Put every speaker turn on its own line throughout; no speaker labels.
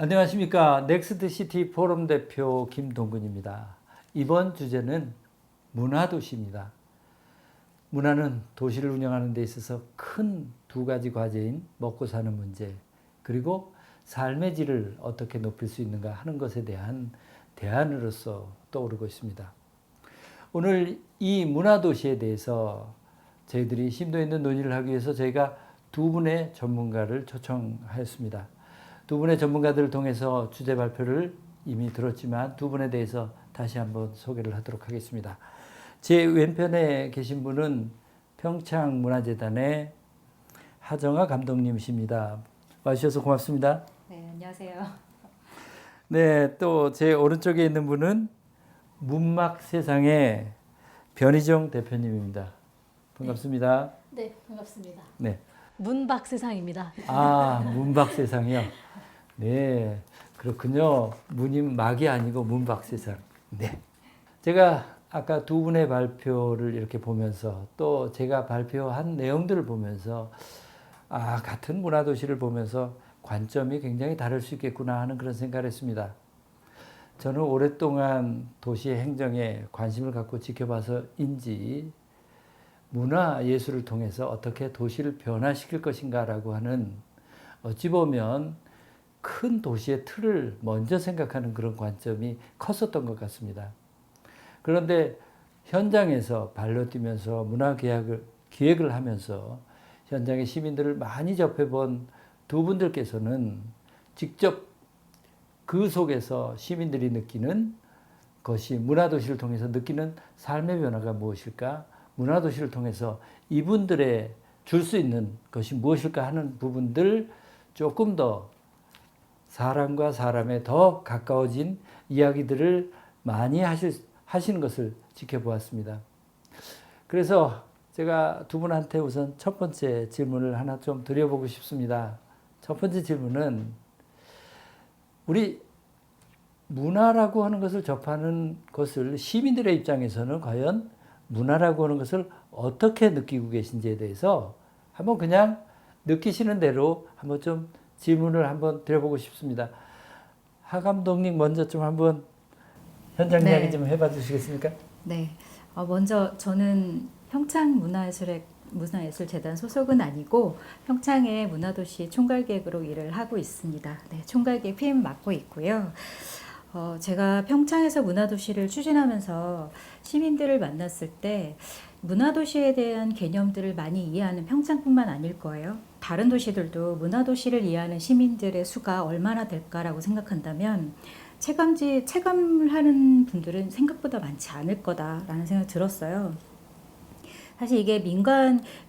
안녕하십니까. 넥스트시티 포럼 대표 김동근입니다. 이번 주제는 문화도시입니다. 문화는 도시를 운영하는 데 있어서 큰 두 가지 과제인 먹고 사는 문제, 그리고 삶의 질을 어떻게 높일 수 있는가 하는 것에 대한 대안으로서 떠오르고 있습니다. 오늘 이 문화도시에 대해서 저희들이 심도 있는 논의를 하기 위해서 저희가 두 분의 전문가를 초청하였습니다. 두 분의 전문가들을 통해서 주제 발표를 이미 들었지만 두 분에 대해서 다시 한번 소개를 하도록 하겠습니다. 제 왼편에 계신 분은 평창문화재단의 하정아 감독님이십니다. 와주셔서 고맙습니다.
네, 안녕하세요.
네, 또 제 오른쪽에 있는 분은 문막세상의 변희정 대표님입니다. 반갑습니다.
네, 반갑습니다.
네.
문박세상입니다.
아, 문박세상이요. 네, 그렇군요. 문이 막이 아니고 문박세상. 네. 제가 아까 두 분의 발표를 이렇게 보면서 또 제가 발표한 내용들을 보면서 같은 문화도시를 보면서 관점이 굉장히 다를 수 있겠구나 하는 그런 생각을 했습니다. 저는 오랫동안 도시 행정에 관심을 갖고 지켜봐서인지 문화 예술을 통해서 어떻게 도시를 변화시킬 것인가라고 하는 어찌 보면 큰 도시의 틀을 먼저 생각하는 그런 관점이 컸었던 것 같습니다. 그런데 현장에서 발로 뛰면서 기획을 하면서 현장의 시민들을 많이 접해본 두 분들께서는 직접 그 속에서 시민들이 느끼는 것이 문화도시를 통해서 느끼는 삶의 변화가 무엇일까? 문화도시를 통해서 이분들의 줄 수 있는 것이 무엇일까 하는 부분들 조금 더 사람과 사람에 더 가까워진 이야기들을 많이 하시는 것을 지켜보았습니다. 그래서 제가 두 분한테 우선 첫 번째 질문을 하나 좀 드려보고 싶습니다. 첫 번째 질문은 우리 문화라고 하는 것을 접하는 것을 시민들의 입장에서는 과연 문화라고 하는 것을 어떻게 느끼고 계신지에 대해서 한번 그냥 느끼시는 대로 한번 좀 질문을 한번 드려보고 싶습니다. 하 감독님 먼저 좀 한번 현장 이야기 좀 해봐 주시겠습니까?
네, 먼저 저는 평창문화예술재단 소속은 아니고 평창의 문화도시 총괄기획으로 일을 하고 있습니다. 네, 총괄기획 PM 맡고 있고요. 제가 평창에서 문화도시를 추진하면서 시민들을 만났을 때 문화도시에 대한 개념들을 많이 이해하는 평창뿐만 아닐 거예요. 다른 도시들도 문화도시를 이해하는 시민들의 수가 얼마나 될까라고 생각한다면 체감을 하는 분들은 생각보다 많지 않을 거다라는 생각이 들었어요. 사실 이게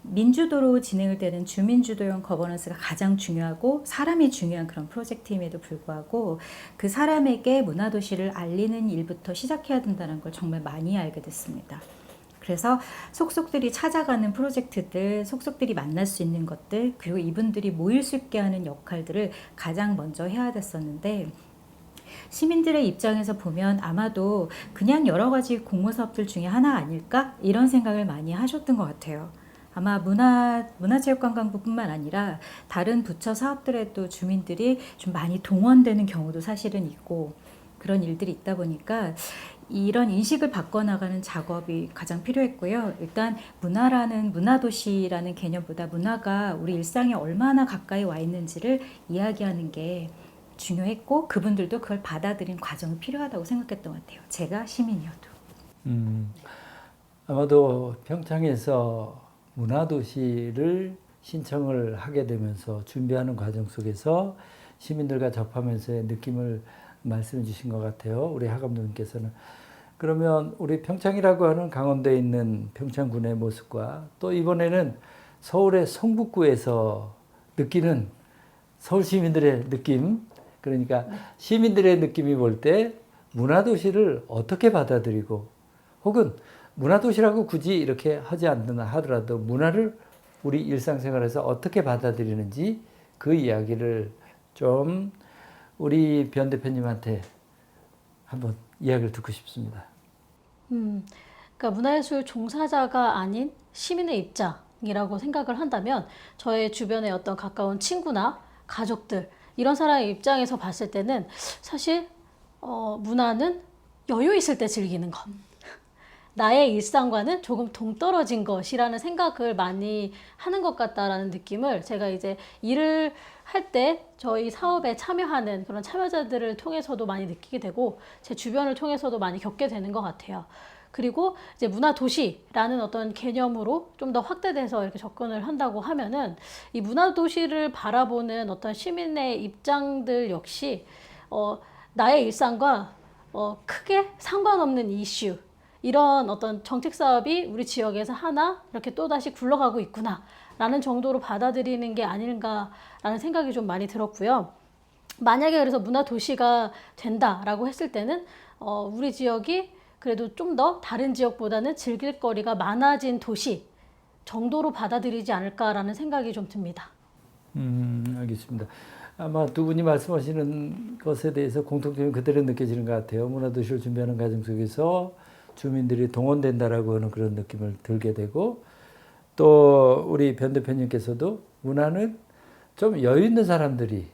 민주도로 진행을 되는 주민주도형 거버넌스가 가장 중요하고 사람이 중요한 그런 프로젝트임에도 불구하고 그 사람에게 문화도시를 알리는 일부터 시작해야 된다는 걸 정말 많이 알게 됐습니다. 그래서 속속들이 찾아가는 프로젝트들, 속속들이 만날 수 있는 것들, 그리고 이분들이 모일 수 있게 하는 역할들을 가장 먼저 해야 됐었는데 시민들의 입장에서 보면 아마도 그냥 여러 가지 공모 사업들 중에 하나 아닐까? 이런 생각을 많이 하셨던 것 같아요. 아마 문화체육관광부뿐만 아니라 다른 부처 사업들에도 주민들이 좀 많이 동원되는 경우도 사실은 있고 그런 일들이 있다 보니까 이런 인식을 바꿔나가는 작업이 가장 필요했고요. 일단 문화도시라는 개념보다 문화가 우리 일상에 얼마나 가까이 와 있는지를 이야기하는 게 중요했고 그분들도 그걸 받아들인 과정이 필요하다고 생각했던 것 같아요. 제가 시민이어도.
아마도 평창에서 문화도시를 신청을 하게 되면서 준비하는 과정 속에서 시민들과 접하면서의 느낌을 말씀해 주신 것 같아요. 우리 하 감독님께서는. 그러면 우리 평창이라고 하는 강원도에 있는 평창군의 모습과 또 이번에는 서울의 성북구에서 느끼는 서울 시민들의 느낌, 그러니까 시민들의 느낌이 볼 때 문화도시를 어떻게 받아들이고 혹은 문화도시라고 굳이 이렇게 하지 않는다 하더라도 문화를 우리 일상생활에서 어떻게 받아들이는지 그 이야기를 좀 우리 변 대표님한테 한번 이야기를 듣고 싶습니다.
그러니까 문화예술 종사자가 아닌 시민의 입장이라고 생각을 한다면 저의 주변의 어떤 가까운 친구나 가족들 이런 사람의 입장에서 봤을 때는 사실 문화는 여유 있을 때 즐기는 것. 나의 일상과는 조금 동떨어진 것이라는 생각을 많이 하는 것 같다라는 느낌을 제가 이제 일을 할 때 저희 사업에 참여하는 그런 참여자들을 통해서도 많이 느끼게 되고 제 주변을 통해서도 많이 겪게 되는 것 같아요. 그리고 이제 문화 도시라는 어떤 개념으로 좀 더 확대돼서 이렇게 접근을 한다고 하면은 이 문화 도시를 바라보는 어떤 시민의 입장들 역시 나의 일상과 크게 상관없는 이슈, 이런 어떤 정책 사업이 우리 지역에서 하나 이렇게 또다시 굴러가고 있구나 라는 정도로 받아들이는 게 아닌가라는 생각이 좀 많이 들었고요. 만약에 그래서 문화 도시가 된다라고 했을 때는 우리 지역이 그래도 좀 더 다른 지역보다는 즐길 거리가 많아진 도시 정도로 받아들이지 않을까라는 생각이 좀 듭니다.
알겠습니다. 아마 두 분이 말씀하시는 것에 대해서 공통점이 그대로 느껴지는 것 같아요. 문화도시를 준비하는 과정 속에서 주민들이 동원된다라고 하는 그런 느낌을 들게 되고, 또 우리 변 대표님께서도 문화는 좀 여유 있는 사람들이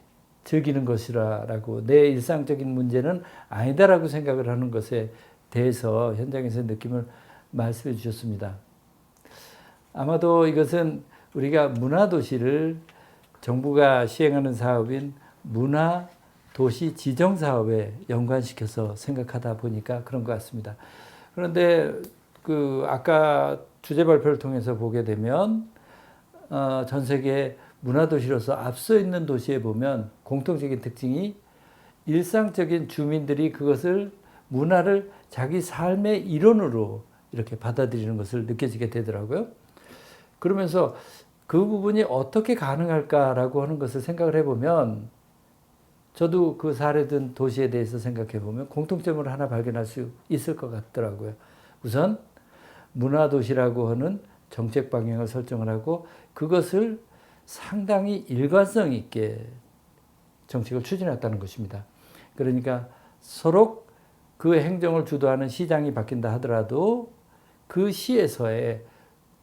즐기는 것이라고, 내 일상적인 문제는 아니다라고 생각을 하는 것에 대해서 현장에서 느낌을 말씀해 주셨습니다. 아마도 이것은 우리가 문화도시를 정부가 시행하는 사업인 문화도시 지정사업에 연관시켜서 생각하다 보니까 그런 것 같습니다. 그런데 아까 주제 발표를 통해서 보게 되면 전 세계 문화도시로서 앞서 있는 도시에 보면 공통적인 특징이 일상적인 주민들이 그것을 문화를 자기 삶의 일원으로 이렇게 받아들이는 것을 느껴지게 되더라고요. 그러면서 그 부분이 어떻게 가능할까라고 하는 것을 생각을 해보면, 저도 그 사례된 도시에 대해서 생각해 보면 공통점을 하나 발견할 수 있을 것 같더라고요. 우선 문화도시라고 하는 정책 방향을 설정을 하고 그것을 상당히 일관성 있게 정책을 추진했다는 것입니다. 그러니까 서로 그 행정을 주도하는 시장이 바뀐다 하더라도 그 시에서의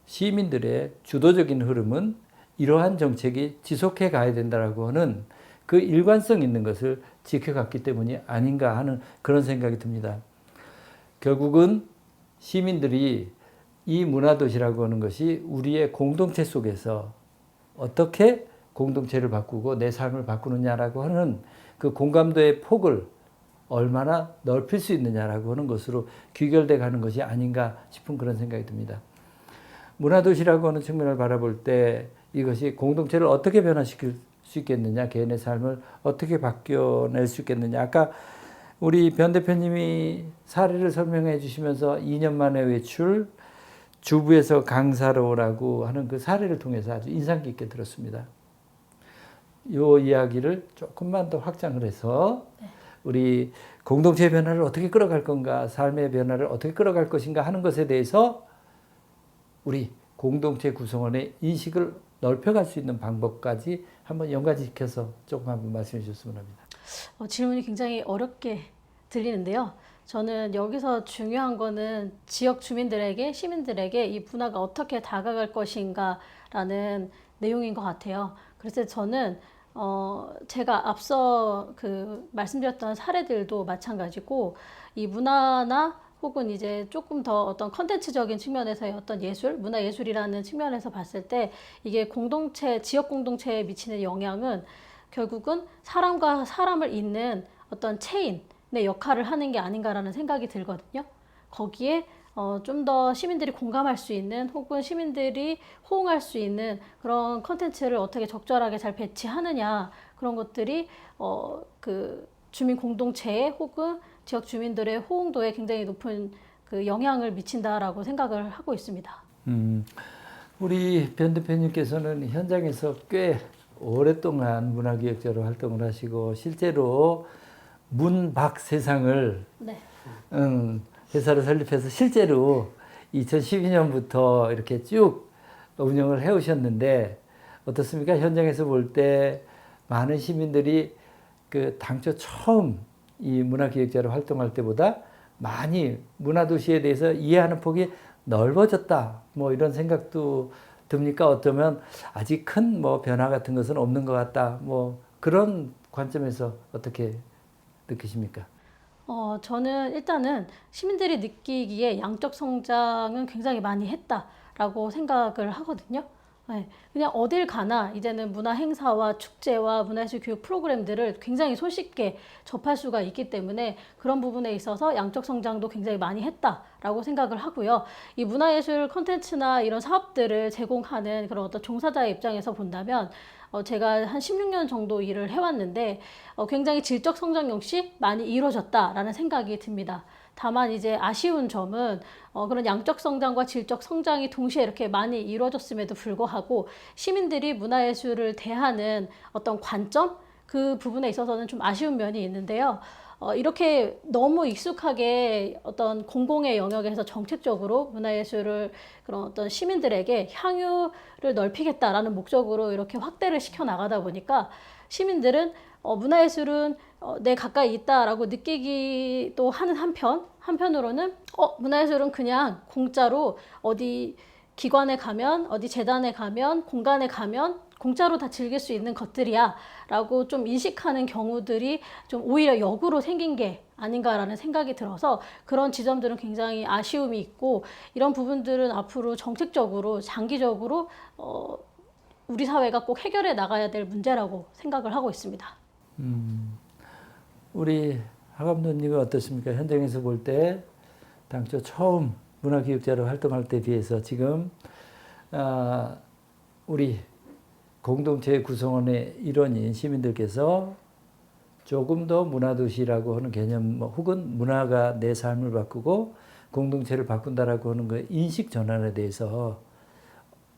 시민들의 주도적인 흐름은 이러한 정책이 지속해 가야 된다라고 하는 그 일관성 있는 것을 지켜갔기 때문이 아닌가 하는 그런 생각이 듭니다. 결국은 시민들이 이 문화도시라고 하는 것이 우리의 공동체 속에서 어떻게 공동체를 바꾸고 내 삶을 바꾸느냐라고 하는 그 공감도의 폭을 얼마나 넓힐 수 있느냐라고 하는 것으로 귀결돼 가는 것이 아닌가 싶은 그런 생각이 듭니다. 문화도시라고 하는 측면을 바라볼 때 이것이 공동체를 어떻게 변화시킬 수 있겠느냐, 개인의 삶을 어떻게 바뀌어낼 수 있겠느냐. 아까 우리 변 대표님이 사례를 설명해 주시면서 2년 만에 외출, 주부에서 강사로라고 하는 그 사례를 통해서 아주 인상 깊게 들었습니다. 이 이야기를 조금만 더 확장을 해서 우리 공동체의 변화를 어떻게 끌어갈 건가, 삶의 변화를 어떻게 끌어갈 것인가 하는 것에 대해서 우리 공동체 구성원의 인식을 넓혀갈 수 있는 방법까지 한번 연관시켜서 조금 한번 말씀해 주셨으면 합니다.
질문이 굉장히 어렵게 들리는데요. 저는 여기서 중요한 거는 지역 주민들에게, 시민들에게 이 문화가 어떻게 다가갈 것인가라는 내용인 것 같아요. 그래서 저는 제가 앞서 말씀드렸던 사례들도 마찬가지고 이 문화나 혹은 이제 조금 더 어떤 컨텐츠적인 측면에서의 어떤 예술, 문화예술이라는 측면에서 봤을 때 이게 지역 공동체에 미치는 영향은 결국은 사람과 사람을 잇는 어떤 체인의 역할을 하는 게 아닌가라는 생각이 들거든요. 거기에 좀 더 시민들이 공감할 수 있는 혹은 시민들이 호응할 수 있는 그런 컨텐츠를 어떻게 적절하게 잘 배치하느냐, 그런 것들이 주민 공동체에 혹은 지역 주민들의 호응도에 굉장히 높은 그 영향을 미친다라고 생각을 하고 있습니다.
우리 변 대표님께서는 현장에서 꽤 오랫동안 문화기획자로 활동을 하시고 실제로 문박세상을
네.
회사를 설립해서 실제로 2012년부터 이렇게 쭉 운영을 해오셨는데 어떻습니까? 현장에서 볼 때 많은 시민들이 당초 처음 이 문화기획자로 활동할 때보다 많이 문화도시에 대해서 이해하는 폭이 넓어졌다, 뭐 이런 생각도 듭니까? 어쩌면 아직 큰 변화 같은 것은 없는 것 같다, 뭐 그런 관점에서 어떻게 느끼십니까?
저는 일단은 시민들이 느끼기에 양적 성장은 굉장히 많이 했다라고 생각을 하거든요. 네, 그냥 어딜 가나 이제는 문화 행사와 축제와 문화예술 교육 프로그램들을 굉장히 손쉽게 접할 수가 있기 때문에 그런 부분에 있어서 양적 성장도 굉장히 많이 했다라고 생각을 하고요. 이 문화예술 콘텐츠나 이런 사업들을 제공하는 그런 어떤 종사자의 입장에서 본다면 제가 한 16년 정도 일을 해왔는데 굉장히 질적 성장 역시 많이 이루어졌다라는 생각이 듭니다. 다만 이제 아쉬운 점은 그런 양적 성장과 질적 성장이 동시에 이렇게 많이 이루어졌음에도 불구하고 시민들이 문화예술을 대하는 어떤 관점 그 부분에 있어서는 좀 아쉬운 면이 있는데요. 이렇게 너무 익숙하게 어떤 공공의 영역에서 정책적으로 문화예술을 그런 어떤 시민들에게 향유를 넓히겠다라는 목적으로 이렇게 확대를 시켜 나가다 보니까 시민들은 문화예술은 내 가까이 있다라고 느끼기도 하는 한편으로는 문화예술은 그냥 공짜로 어디 기관에 가면 어디 재단에 가면 공간에 가면 공짜로 다 즐길 수 있는 것들이야 라고 좀 인식하는 경우들이 좀 오히려 역으로 생긴 게 아닌가라는 생각이 들어서 그런 지점들은 굉장히 아쉬움이 있고 이런 부분들은 앞으로 정책적으로 장기적으로 우리 사회가 꼭 해결해 나가야 될 문제라고 생각을 하고 있습니다.
우리 하 감독님은 어떻습니까? 현장에서 볼 때 당초 처음 문화기획자로 활동할 때 비해서 지금 우리 공동체 구성원의 일원인 시민들께서 조금 더 문화도시라고 하는 개념 혹은 문화가 내 삶을 바꾸고 공동체를 바꾼다라고 하는 그 인식 전환에 대해서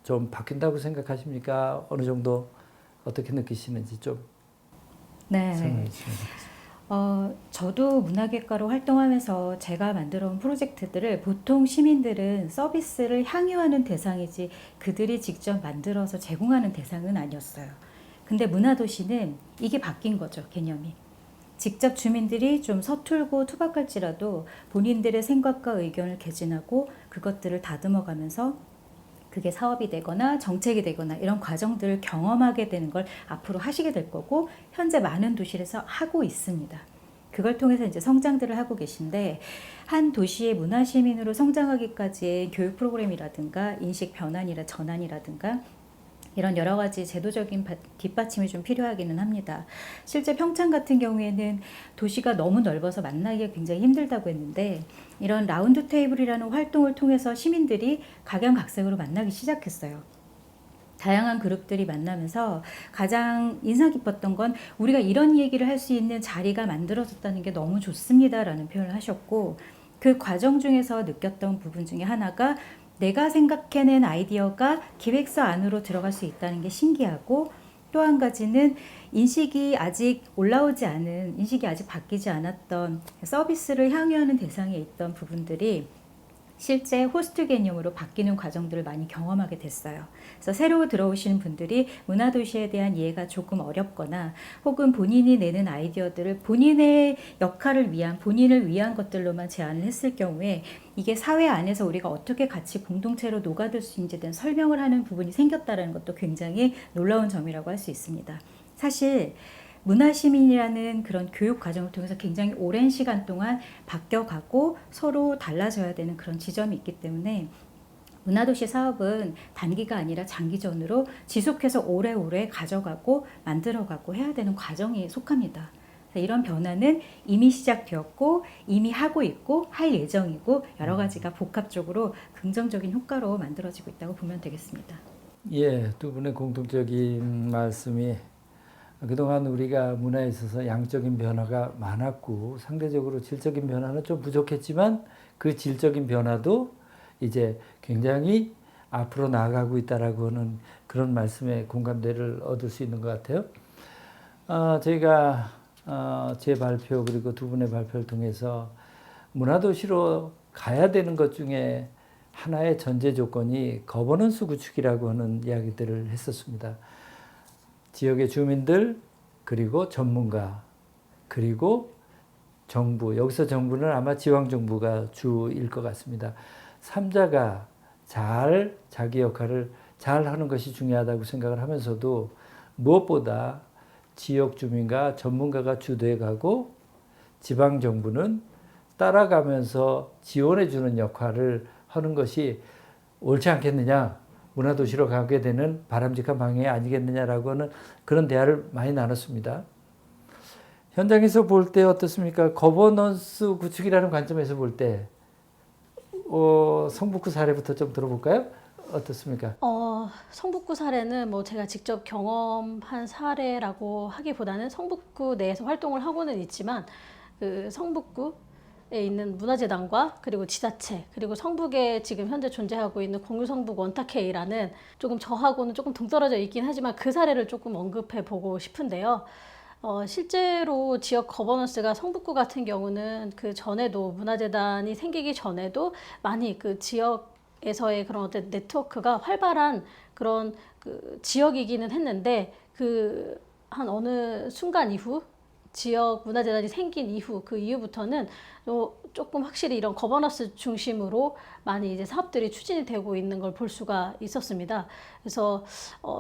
좀 바뀐다고 생각하십니까? 어느 정도 어떻게 느끼시는지 좀 설명해 주시면 좋겠습니다.
저도 문화계과로 활동하면서 제가 만들어 온 프로젝트들을 보통 시민들은 서비스를 향유하는 대상이지 그들이 직접 만들어서 제공하는 대상은 아니었어요. 근데 문화도시는 이게 바뀐 거죠, 개념이. 직접 주민들이 좀 서툴고 투박할지라도 본인들의 생각과 의견을 개진하고 그것들을 다듬어가면서 그게 사업이 되거나 정책이 되거나 이런 과정들을 경험하게 되는 걸 앞으로 하시게 될 거고 현재 많은 도시에서 하고 있습니다. 그걸 통해서 이제 성장들을 하고 계신데 한 도시의 문화시민으로 성장하기까지의 교육 프로그램이라든가 인식 변환이라 전환이라든가 이런 여러 가지 제도적인 뒷받침이 좀 필요하기는 합니다. 실제 평창 같은 경우에는 도시가 너무 넓어서 만나기가 굉장히 힘들다고 했는데 이런 라운드 테이블이라는 활동을 통해서 시민들이 각양각색으로 만나기 시작했어요. 다양한 그룹들이 만나면서 가장 인상 깊었던 건 우리가 이런 얘기를 할 수 있는 자리가 만들어졌다는 게 너무 좋습니다라는 표현을 하셨고 그 과정 중에서 느꼈던 부분 중에 하나가 내가 생각해낸 아이디어가 기획서 안으로 들어갈 수 있다는 게 신기하고 또 한 가지는 인식이 아직 올라오지 않은, 인식이 아직 바뀌지 않았던 서비스를 향유하는 대상에 있던 부분들이 실제 호스트 개념으로 바뀌는 과정들을 많이 경험하게 됐어요. 그래서 새로 들어오시는 분들이 문화도시에 대한 이해가 조금 어렵거나 혹은 본인이 내는 아이디어들을 본인의 역할을 위한, 본인을 위한 것들로만 제안을 했을 경우에 이게 사회 안에서 우리가 어떻게 같이 공동체로 녹아들 수 있는지에 대한 설명을 하는 부분이 생겼다는 것도 굉장히 놀라운 점이라고 할 수 있습니다. 사실 문화시민이라는 그런 교육 과정을 통해서 굉장히 오랜 시간 동안 바뀌어가고 서로 달라져야 되는 그런 지점이 있기 때문에 문화도시 사업은 단기가 아니라 장기전으로 지속해서 오래오래 가져가고 만들어가고 해야 되는 과정에 속합니다. 이런 변화는 이미 시작되었고 이미 하고 있고 할 예정이고 여러 가지가 복합적으로 긍정적인 효과로 만들어지고 있다고 보면 되겠습니다.
예, 두 분의 공통적인 말씀이 그동안 우리가 문화에 있어서 양적인 변화가 많았고 상대적으로 질적인 변화는 좀 부족했지만 그 질적인 변화도 이제 굉장히 앞으로 나아가고 있다라고 하는 그런 말씀에 공감대를 얻을 수 있는 것 같아요. 저희가 제 발표 그리고 두 분의 발표를 통해서 문화도시로 가야 되는 것 중에 하나의 전제 조건이 거버넌스 구축이라고 하는 이야기들을 했었습니다. 지역의 주민들 그리고 전문가 그리고 정부, 여기서 정부는 아마 지방정부가 주일 것 같습니다. 3자가 잘 자기 역할을 잘 하는 것이 중요하다고 생각을 하면서도 무엇보다 지역 주민과 전문가가 주도해 가고 지방 정부는 따라가면서 지원해 주는 역할을 하는 것이 옳지 않겠느냐, 문화도시로 가게 되는 바람직한 방향이 아니겠느냐라고 하는 그런 대화를 많이 나눴습니다. 현장에서 볼 때 어떻습니까? 거버넌스 구축이라는 관점에서 볼 때 성북구 사례부터 좀 들어볼까요? 어떻습니까?
성북구 사례는 뭐 제가 직접 경험한 사례라고 하기보다는 성북구 내에서 활동을 하고는 있지만 그 성북구에 있는 문화재단과 그리고 지자체 그리고 성북에 지금 현재 존재하고 있는 공유성북 원탁회의라는 조금 저하고는 조금 동떨어져 있긴 하지만 그 사례를 조금 언급해 보고 싶은데요. 실제로 지역 거버넌스가 성북구 같은 경우는 그 전에도 문화재단이 생기기 전에도 많이 그 지역에서의 그런 어떤 네트워크가 활발한 그런 그 지역이기는 했는데 그 한 어느 순간 이후 지역 문화재단이 생긴 이후 그 이후부터는 조금 확실히 이런 거버넌스 중심으로 많이 이제 사업들이 추진이 되고 있는 걸 볼 수가 있었습니다. 그래서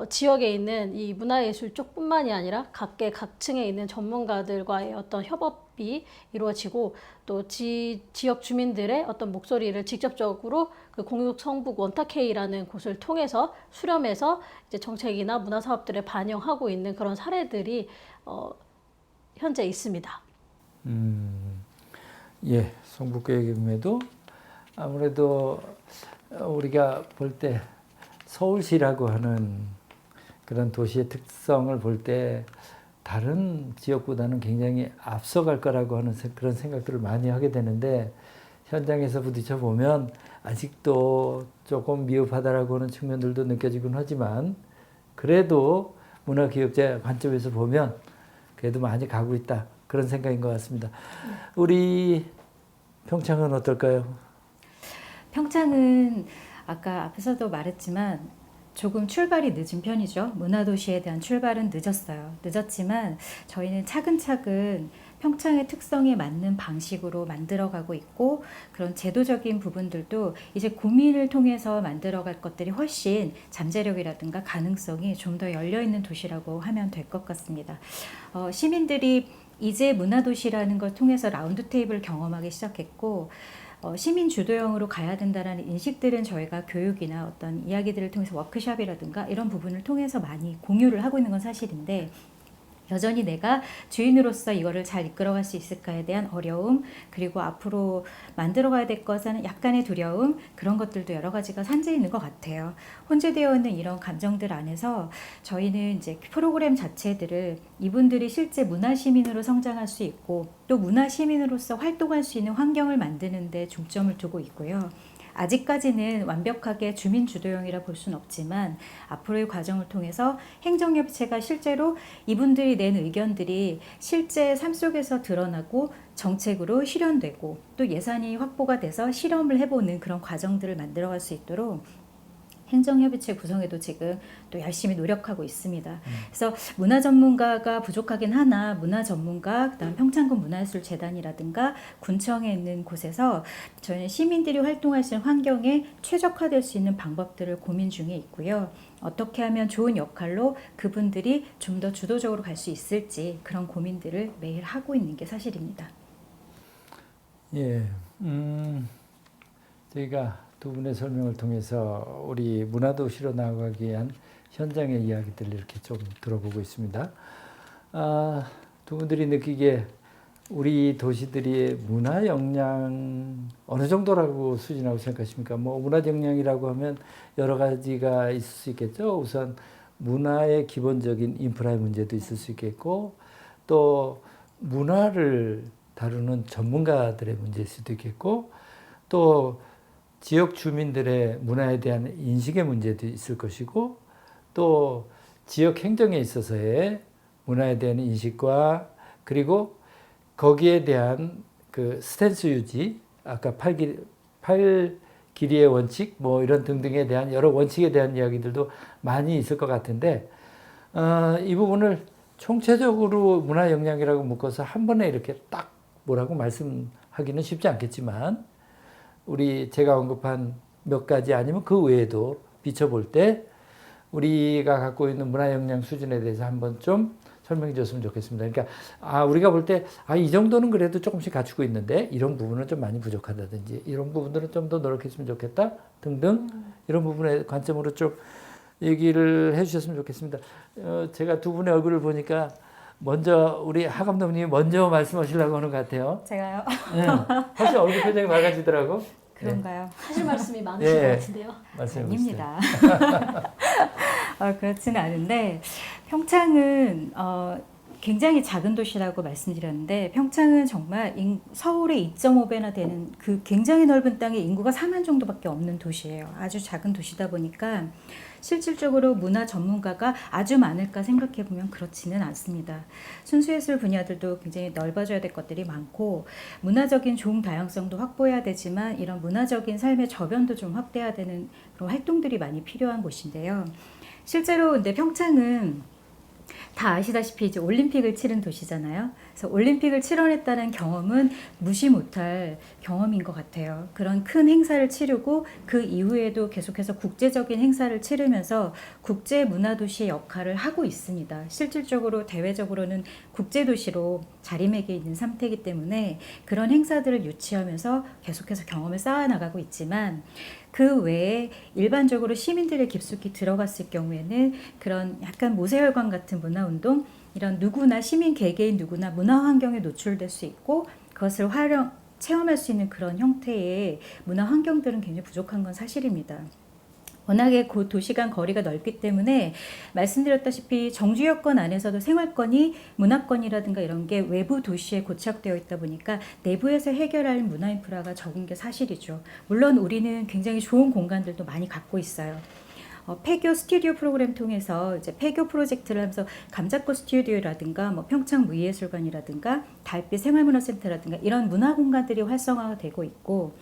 지역에 있는 이 문화예술 쪽뿐만이 아니라 각층에 있는 전문가들과의 어떤 협업이 이루어지고 또 지역 주민들의 어떤 목소리를 직접적으로 그 공유성북 원탁회의라는 곳을 통해서 수렴해서 이제 정책이나 문화 사업들에 반영하고 있는 그런 사례들이 현재 있습니다.
예, 성북구의 경우에도 아무래도 우리가 볼 때 서울시라고 하는 그런 도시의 특성을 볼 때 다른 지역보다는 굉장히 앞서갈 거라고 하는 그런 생각들을 많이 하게 되는데 현장에서 부딪혀 보면 아직도 조금 미흡하다라고 하는 측면들도 느껴지곤 하지만 그래도 문화기획자 관점에서 보면 그래도 많이 가고 있다. 그런 생각인 것 같습니다. 우리 평창은 어떨까요?
평창은 아까 앞에서도 말했지만 조금 출발이 늦은 편이죠. 문화도시에 대한 출발은 늦었지만 저희는 차근차근 평창의 특성에 맞는 방식으로 만들어가고 있고 그런 제도적인 부분들도 이제 고민을 통해서 만들어갈 것들이 훨씬 잠재력이라든가 가능성이 좀 더 열려있는 도시라고 하면 될 것 같습니다. 시민들이 이제 문화도시라는 걸 통해서 라운드테이블을 경험하기 시작했고 시민 주도형으로 가야 된다는 인식들은 저희가 교육이나 어떤 이야기들을 통해서 워크숍이라든가 이런 부분을 통해서 많이 공유를 하고 있는 건 사실인데 여전히 내가 주인으로서 이거를 잘 이끌어갈 수 있을까에 대한 어려움 그리고 앞으로 만들어가야 될 것은 약간의 두려움 그런 것들도 여러 가지가 산재해 있는 것 같아요. 혼재되어 있는 이런 감정들 안에서 저희는 이제 프로그램 자체들을 이분들이 실제 문화시민으로 성장할 수 있고 또 문화시민으로서 활동할 수 있는 환경을 만드는 데 중점을 두고 있고요. 아직까지는 완벽하게 주민 주도형이라 볼 수는 없지만 앞으로의 과정을 통해서 행정협체가 실제로 이분들이 낸 의견들이 실제 삶 속에서 드러나고 정책으로 실현되고 또 예산이 확보가 돼서 실험을 해보는 그런 과정들을 만들어갈 수 있도록 행정협의체 구성에도 지금 또 열심히 노력하고 있습니다. 그래서 문화 전문가가 부족하긴 하나 문화 전문가, 그다음 평창군 문화예술재단이라든가 군청에 있는 곳에서 저희는 시민들이 활동할 수 있는 환경에 최적화될 수 있는 방법들을 고민 중에 있고요. 어떻게 하면 좋은 역할로 그분들이 좀 더 주도적으로 갈 수 있을지 그런 고민들을 매일 하고 있는 게 사실입니다.
예, 저희가 두 분의 설명을 통해서 우리 문화도시로 나아가기 위한 현장의 이야기들을 이렇게 좀 들어보고 있습니다. 두 분들이 느끼기에 우리 도시들이 문화 역량 어느 정도라고 수준하고 생각하십니까? 뭐 문화 역량이라고 하면 여러 가지가 있을 수 있겠죠. 우선 문화의 기본적인 인프라의 문제도 있을 수 있겠고 또 문화를 다루는 전문가들의 문제일 수도 있겠고 또 지역 주민들의 문화에 대한 인식의 문제도 있을 것이고 또 지역 행정에 있어서의 문화에 대한 인식과 그리고 거기에 대한 그 스탠스 유지, 아까 팔 길이의 원칙 뭐 이런 등등에 대한 여러 원칙에 대한 이야기들도 많이 있을 것 같은데 이 부분을 총체적으로 문화 역량이라고 묶어서 한 번에 이렇게 딱 뭐라고 말씀하기는 쉽지 않겠지만 우리 제가 언급한 몇 가지 아니면 그 외에도 비춰볼 때 우리가 갖고 있는 문화 역량 수준에 대해서 한번 좀 설명해 줬으면 좋겠습니다. 그러니까 우리가 볼 때 이 정도는 그래도 조금씩 갖추고 있는데 이런 부분은 좀 많이 부족하다든지 이런 부분들은 좀 더 노력했으면 좋겠다 등등 이런 부분의 관점으로 쭉 얘기를 해주셨으면 좋겠습니다. 제가 두 분의 얼굴을 보니까 먼저 우리 하 감독님이 먼저 말씀하시려고 하는 것 같아요.
제가요?
네. 훨씬 얼굴 표정이 맑아지더라고.
그런가요?
하실 말씀이 많으신 것 같은데요.
말씀해 보세요.
아닙니다. 그렇지는 않은데 평창은 굉장히 작은 도시라고 말씀드렸는데 평창은 정말 서울의 2.5배나 되는 그 굉장히 넓은 땅에 인구가 4만 정도밖에 없는 도시예요. 아주 작은 도시다 보니까 실질적으로 문화 전문가가 아주 많을까 생각해 보면 그렇지는 않습니다. 순수예술 분야들도 굉장히 넓어져야 될 것들이 많고 문화적인 좋은 다양성도 확보해야 되지만 이런 문화적인 삶의 저변도 좀 확대해야 되는 그런 활동들이 많이 필요한 곳인데요. 실제로 근데 평창은 다 아시다시피 이제 올림픽을 치른 도시잖아요. 그래서 올림픽을 치러냈다는 경험은 무시 못할 경험인 것 같아요. 그런 큰 행사를 치르고 그 이후에도 계속해서 국제적인 행사를 치르면서 국제 문화도시의 역할을 하고 있습니다. 실질적으로 대외적으로는 국제도시로 자리매겨 있는 상태이기 때문에 그런 행사들을 유치하면서 계속해서 경험을 쌓아나가고 있지만 그 외에 일반적으로 시민들이 깊숙이 들어갔을 경우에는 그런 약간 모세혈관 같은 문화운동, 이런 누구나 시민 개개인 누구나 문화 환경에 노출될 수 있고 그것을 체험할 수 있는 그런 형태의 문화 환경들은 굉장히 부족한 건 사실입니다. 워낙에 그 도시 간 거리가 넓기 때문에 말씀드렸다시피 정주 여건 안에서도 생활권이 문화권이라든가 이런 게 외부 도시에 고착되어 있다 보니까 내부에서 해결할 문화 인프라가 적은 게 사실이죠. 물론 우리는 굉장히 좋은 공간들도 많이 갖고 있어요. 폐교 스튜디오 프로그램 통해서 이제 폐교 프로젝트를 하면서 감자꽃 스튜디오라든가 뭐 평창 무예술관이라든가 달빛 생활문화센터라든가 이런 문화 공간들이 활성화가 되고 있고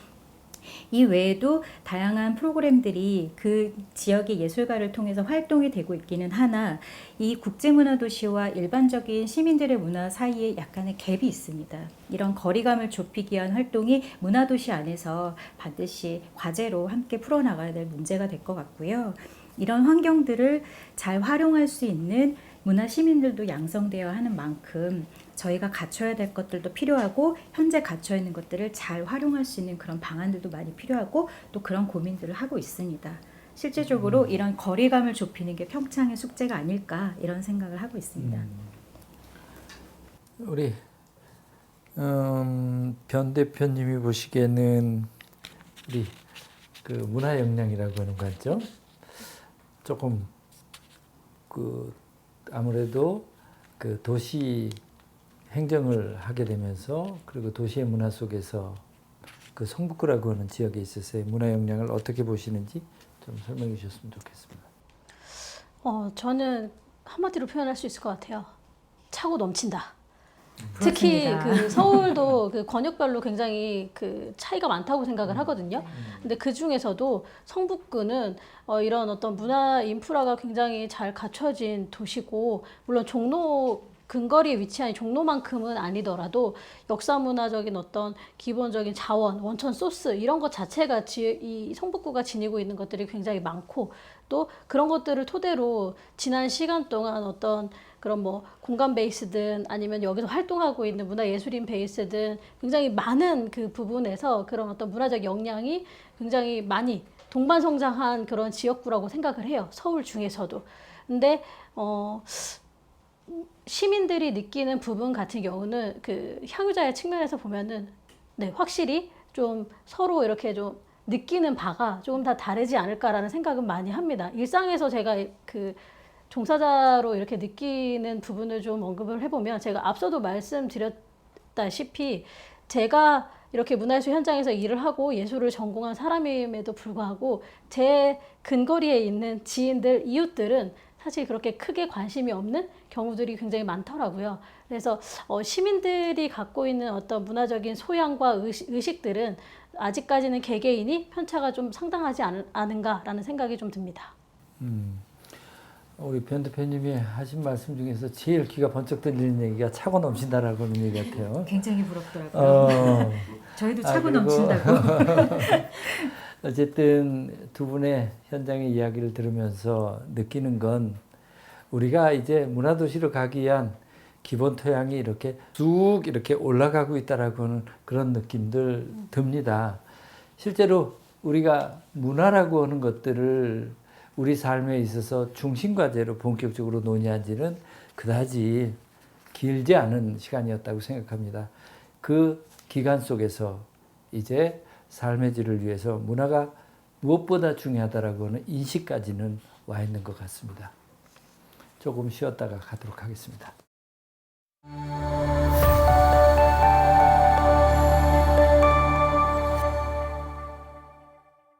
이 외에도 다양한 프로그램들이 그 지역의 예술가를 통해서 활동이 되고 있기는 하나 이 국제문화도시와 일반적인 시민들의 문화 사이에 약간의 갭이 있습니다. 이런 거리감을 좁히기 위한 활동이 문화도시 안에서 반드시 과제로 함께 풀어나가야 될 문제가 될 것 같고요. 이런 환경들을 잘 활용할 수 있는 문화 시민들도 양성되어야 하는 만큼 저희가 갖춰야 될 것들도 필요하고 현재 갖춰 있는 것들을 잘 활용할 수 있는 그런 방안들도 많이 필요하고 또 그런 고민들을 하고 있습니다. 실질적으로 이런 거리감을 좁히는 게 평창의 숙제가 아닐까 이런 생각을 하고 있습니다.
우리 변 대표님이 보시기에는 우리 그 문화 역량이라고 하는 관점 조금 아무래도 그 도시 행정을 하게 되면서 그리고 도시의 문화 속에서 그 성북구라고 하는 지역에 있어서의 문화 역량을 어떻게 보시는지 좀 설명해 주셨으면 좋겠습니다.
저는 한마디로 표현할 수 있을 것 같아요. 차고 넘친다. 특히 그 서울도 그 권역별로 굉장히 그 차이가 많다고 생각을 하거든요. 근데 그 중에서도 성북구는 이런 어떤 문화 인프라가 굉장히 잘 갖춰진 도시고, 물론 종로 근거리에 위치한 종로만큼은 아니더라도 역사 문화적인 어떤 기본적인 자원, 원천 소스 이런 것 자체가 이 성북구가 지니고 있는 것들이 굉장히 많고, 또 그런 것들을 토대로 지난 시간 동안 어떤 그런 뭐 공간 베이스든 아니면 여기서 활동하고 있는 문화예술인 베이스든 굉장히 많은 그 부분에서 그런 어떤 문화적 역량이 굉장히 많이 동반성장한 그런 지역구라고 생각을 해요. 서울 중에서도. 근데 시민들이 느끼는 부분 같은 경우는 그 향유자의 측면에서 보면은 네, 확실히 좀 서로 이렇게 좀 느끼는 바가 조금 다 다르지 않을까라는 생각은 많이 합니다. 일상에서 제가 그 종사자로 이렇게 느끼는 부분을 좀 언급을 해보면, 제가 앞서도 말씀드렸다시피 제가 이렇게 문화예술 현장에서 일을 하고 예술을 전공한 사람임에도 불구하고 제 근거리에 있는 지인들, 이웃들은 사실 그렇게 크게 관심이 없는 경우들이 굉장히 많더라고요. 그래서 시민들이 갖고 있는 어떤 문화적인 소양과 의식들은 아직까지는 개개인이 편차가 좀 상당하지 않은가라는 생각이 좀 듭니다.
우리 변 대표님이 하신 말씀 중에서 제일 귀가 번쩍 들리는 얘기가 차고 넘친다라고 하는 얘기 같아요.
굉장히 부럽더라고요. 저희도 차고 넘친다고.
어쨌든 두 분의 현장의 이야기를 들으면서 느끼는 건 우리가 이제 문화도시로 가기 위한 기본 토양이 이렇게 쭉 이렇게 올라가고 있다라고 하는 그런 느낌들 듭니다. 실제로 우리가 문화라고 하는 것들을 우리 삶에 있어서 중심 과제로 본격적으로 논의한 지는 그다지 길지 않은 시간이었다고 생각합니다. 그 기간 속에서 이제 삶의 질을 위해서 문화가 무엇보다 중요하다라고 하는 인식까지는 와 있는 것 같습니다. 조금 쉬었다가 가도록 하겠습니다.